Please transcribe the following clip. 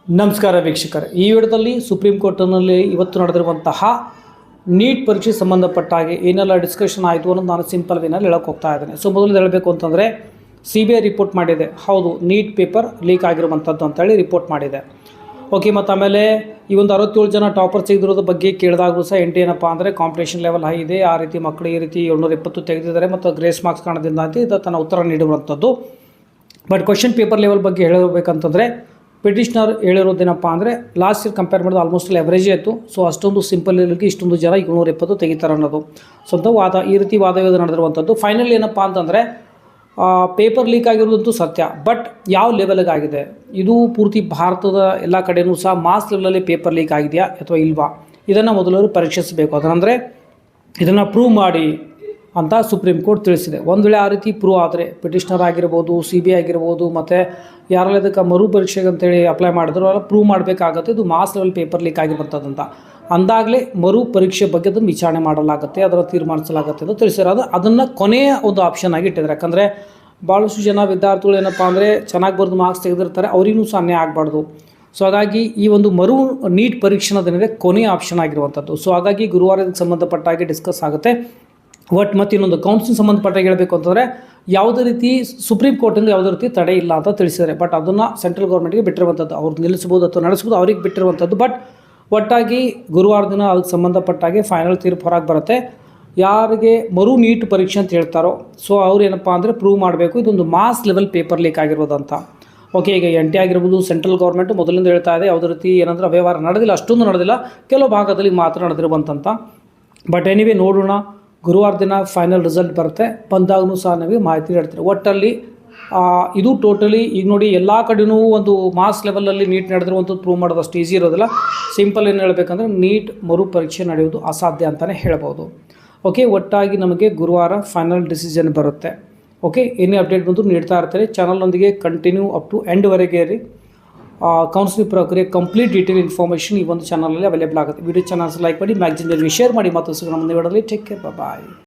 ನಮಸ್ಕಾರ ವೀಕ್ಷಕರೇ, ಈ ವಿಡಿಯೋದಲ್ಲಿ ಸುಪ್ರೀಂ ಕೋರ್ಟ್ನಲ್ಲಿ ಇವತ್ತು ನಡೆದಿರುವಂತಹ ನೀಟ್ ಪರೀಕ್ಷೆ ಸಂಬಂಧಪಟ್ಟ ಹಾಗೆ ಏನೆಲ್ಲ ಡಿಸ್ಕಷನ್ ಆಯಿತು ಅನ್ನೋದು ನಾನು ಸಿಂಪಲ್ ವೇನಲ್ಲಿ ಹೇಳಕ್ಕೆ ಹೋಗ್ತಾ ಇದ್ದೇನೆ. ಸೊ ಮೊದಲು ಹೇಳಬೇಕು ಅಂತಂದರೆ CBI ರಿಪೋರ್ಟ್ ಮಾಡಿದೆ, ಹೌದು ನೀಟ್ ಪೇಪರ್ ಲೀಕ್ ಆಗಿರುವಂಥದ್ದು ಅಂತೇಳಿ ರಿಪೋರ್ಟ್ ಮಾಡಿದೆ. ಓಕೆ, ಮತ್ತು ಆಮೇಲೆ ಈ ಒಂದು 67 ಜನ ಟಾಪರ್ ಸಿಗದಿರೋದ್ರ ಬಗ್ಗೆ ಕೇಳಿದಾಗೂ ಸಹ ಏನಪ್ಪ ಅಂದರೆ ಕಾಂಪಿಟೇಷನ್ ಲೆವೆಲ್ ಹೈ ಇದೆ, ಆ ರೀತಿ ಮಕ್ಕಳು ಈ ರೀತಿ 720 ತೆಗೆದಿದ್ದಾರೆ ಮತ್ತು ಗ್ರೇಸ್ ಮಾರ್ಕ್ಸ್ ಕಾರಣದಿಂದ ಅಂತ ಇದು ತನ್ನ ಉತ್ತರ ನೀಡಿರುವಂಥದ್ದು. ಬಟ್ ಕ್ವಶನ್ ಪೇಪರ್ ಲೆವೆಲ್ ಬಗ್ಗೆ ಹೇಳಬೇಕಂತಂದರೆ ಪಿಟಿಷನರ್ ಹೇಳಿರೋದೇನಪ್ಪ ಅಂದರೆ ಲಾಸ್ಟ್ ಇಯರ್ ಕಂಪೇರ್ ಮಾಡಿದ್ರೆ ಆಲ್ಮೋಸ್ಟ್ ಎವರೇಜ್ ಆಯಿತು. ಸೊ ಅಷ್ಟೊಂದು ಸಿಂಪಲ್ ಇರಲಿಕ್ಕೆ ಇಷ್ಟೊಂದು ಜನ 720 ತೆಗಿತಾರೆ ಅನ್ನೋದು ಸ್ವಂತ ವಾದ, ಈ ರೀತಿ ವಾದವೇದ ನಡೆದಿರುವಂಥದ್ದು. ಫೈನಲ್ ಏನಪ್ಪ ಅಂತಂದರೆ ಪೇಪರ್ ಲೀಕ್ ಆಗಿರೋದಂತೂ ಸತ್ಯ, ಬಟ್ ಯಾವ ಲೆವೆಲ್ಗೆ ಆಗಿದೆ, ಇದು ಪೂರ್ತಿ ಭಾರತದ ಎಲ್ಲ ಕಡೆಯೂ ಸಹ ಮಾಸ್ ಲೆವೆಲಲ್ಲಿ ಪೇಪರ್ ಲೀಕ್ ಆಗಿದೆಯಾ ಅಥವಾ ಇಲ್ವಾ, ಇದನ್ನು ಮೊದಲು ಪರೀಕ್ಷಿಸಬೇಕು. ಅದರಂದರೆ ಇದನ್ನು ಪ್ರೂವ್ ಮಾಡಿ ಅಂತ ಸುಪ್ರೀಂ ಕೋರ್ಟ್ ತಿಳಿಸಿದೆ. ಒಂದು ವೇಳೆ ಆ ರೀತಿ ಪ್ರೂವ್ ಆದರೆ ಪಿಟಿಷನರ್ ಆಗಿರ್ಬೋದು, CBI ಆಗಿರ್ಬೋದು, ಮತ್ತು ಯಾರೆಲ್ಲ ಇದಕ್ಕೆ ಮರು ಪರೀಕ್ಷೆಗೆ ಅಂತೇಳಿ ಅಪ್ಲೈ ಮಾಡಿದ್ರು ಅಲ್ಲ ಪ್ರೂವ್ ಮಾಡಬೇಕಾಗತ್ತೆ ಇದು ಮಾಸ್ ಲೆವೆಲ್ ಪೇಪರ್ ಲೀಕ್ ಆಗಿರುವಂಥದ್ದಂತ. ಅಂದಾಗಲೇ ಮರು ಪರೀಕ್ಷೆ ಬಗ್ಗೆ ಅದನ್ನು ವಿಚಾರಣೆ ಮಾಡಲಾಗುತ್ತೆ, ಅದರ ತೀರ್ಮಾನಿಸಲಾಗುತ್ತೆ ಅಂತ ತಿಳಿಸಿರೋದು. ಅದನ್ನು ಕೊನೆಯ ಒಂದು ಆಪ್ಷನ್ ಆಗಿ ಇಟ್ಟಿದ್ದಾರೆ. ಯಾಕಂದರೆ ಭಾಳಷ್ಟು ಜನ ವಿದ್ಯಾರ್ಥಿಗಳು ಏನಪ್ಪ ಅಂದರೆ ಚೆನ್ನಾಗಿ ಬರೆದು ಮಾರ್ಕ್ಸ್ ತೆಗೆದಿರ್ತಾರೆ, ಅವರಿಗೂ ಸಹ ಅನ್ಯಾಯ ಆಗಬಾರ್ದು. ಸೊ ಹಾಗಾಗಿ ಈ ಒಂದು ಮರು ನೀಟ್ ಪರೀಕ್ಷೆ ಅನ್ನೋದೇನಿದೆ ಕೊನೆಯ ಆಪ್ಷನ್ ಆಗಿರುವಂಥದ್ದು. ಸೊ ಹಾಗಾಗಿ ಗುರುವಾರಕ್ಕೆ ಸಂಬಂಧಪಟ್ಟಾಗಿ ಡಿಸ್ಕಸ್ ಆಗುತ್ತೆ. ಮತ್ತು ಇನ್ನೊಂದು ಕೌನ್ಸಿಲಿಂಗ್ ಸಂಬಂಧಪಟ್ಟಾಗಿ ಹೇಳಬೇಕು ಅಂತಂದರೆ ಯಾವುದೇ ರೀತಿ ಸುಪ್ರೀಂ ಕೋರ್ಟಿಂದ ಯಾವುದೇ ರೀತಿ ತಡೆ ಇಲ್ಲ ಅಂತ ತಿಳಿಸಿದ್ದಾರೆ. ಬಟ್ ಅದನ್ನು ಸೆಂಟ್ರಲ್ ಗೌರ್ಮೆಂಟ್ಗೆ ಬಿಟ್ಟಿರುವಂಥದ್ದು, ಅವ್ರು ನಿಲ್ಲಿಸ್ಬೋದು ಅಥವಾ ನಡೆಸ್ಬೋದು, ಅವ್ರಿಗೆ ಬಿಟ್ಟಿರುವಂಥದ್ದು. ಬಟ್ ಒಟ್ಟಾಗಿ ಗುರುವಾರ ದಿನ ಅದಕ್ಕೆ ಸಂಬಂಧಪಟ್ಟಾಗೆ ಫೈನಲ್ ತೀರ್ಪು ಹೊರಗೆ ಬರುತ್ತೆ. ಯಾರಿಗೆ ಮರು ನೀಟ್ ಪರೀಕ್ಷೆ ಅಂತ ಹೇಳ್ತಾರೋ ಸೊ ಅವ್ರು ಏನಪ್ಪ ಅಂದರೆ ಪ್ರೂವ್ ಮಾಡಬೇಕು ಇದೊಂದು ಮಾಸ್ ಲೆವೆಲ್ ಪೇಪರ್ ಲೀಕ್ ಆಗಿರೋದಂತ. ಓಕೆ, ಈಗ NT ಆಗಿರ್ಬೋದು, ಸೆಂಟ್ರಲ್ ಗೌರ್ಮೆಂಟ್ ಮೊದಲಿಂದ ಹೇಳ್ತಾ ಇದೆ ಯಾವುದೇ ರೀತಿ ಏನಂದ್ರೆ ಅವ್ಯವಹಾರ ನಡೆದಿಲ್ಲ, ಅಷ್ಟೊಂದು ನಡೆದಿಲ್ಲ, ಕೆಲವು ಭಾಗದಲ್ಲಿ ಮಾತ್ರ ನಡೆದಿರುವಂಥ. ಬಟ್ ಎನಿವೆ ನೋಡೋಣ, ಗುರುವಾರ ದಿನ ಫೈನಲ್ ರಿಸಲ್ಟ್ ಬರುತ್ತೆ, ಬಂದಾಗೂ ಸಹ ನಮಗೆ ಮಾಹಿತಿ ನೀಡ್ತಾರೆ. ಒಟ್ಟಲ್ಲಿ ಇದು ಟೋಟಲಿ ಈಗ ನೋಡಿ ಎಲ್ಲ ಕಡೆಯೂ ಒಂದು ಮಾಸ್ ಲೆವೆಲಲ್ಲಿ ನೀಟ್ ನಡೆದಿರುವಂಥದ್ದು ಪ್ರೂವ್ ಮಾಡೋದಷ್ಟು ಈಸಿ ಇರೋದಿಲ್ಲ. ಸಿಂಪಲ್ ಏನು ಹೇಳಬೇಕಂದ್ರೆ ನೀಟ್ ಮರು ಪರೀಕ್ಷೆ ನಡೆಯೋದು ಅಸಾಧ್ಯ ಅಂತಲೇ ಹೇಳ್ಬೋದು. ಓಕೆ, ಒಟ್ಟಾಗಿ ನಮಗೆ ಗುರುವಾರ ಫೈನಲ್ ಡಿಸಿಷನ್ ಬರುತ್ತೆ. ಓಕೆ, ಏನೇ ಅಪ್ಡೇಟ್ ಬಂದರೂ ನೀಡ್ತಾ ಇರ್ತಾರೆ. ಚಾನಲ್ನೊಂದಿಗೆ ಕಂಟಿನ್ಯೂ ಅಪ್ ಟು ಎಂಡ್ವರೆಗೆ ಇರಿ. ಕೌನ್ಸಿಲಿಂಗ್ ಪ್ರಕ್ರಿಯೆ ಕಂಪ್ಲೀಟ್ ಡೀಟೇಲ್ ಇನ್ಫಾರ್ಮೇಷನ್ ಈ ಒಂದು ಚಾನಲಲ್ಲಿ ಅವೈಲೇಬಲ್ ಆಗುತ್ತೆ. ವಿಡಿಯೋ ಚಾನಲ್ಸ್ ಲೈಕ್ ಮಾಡಿ, ಮ್ಯಾಗ್ಜಿನ್ಗಳಿಗೆ ಶೇರ್ ಮಾಡಿ. ಮತ್ತು ಮುಂದೆ ವಿಡಿಯೋದಲ್ಲಿ ಟೇಕ್ ಕೇರ್, ಬಾಯ್.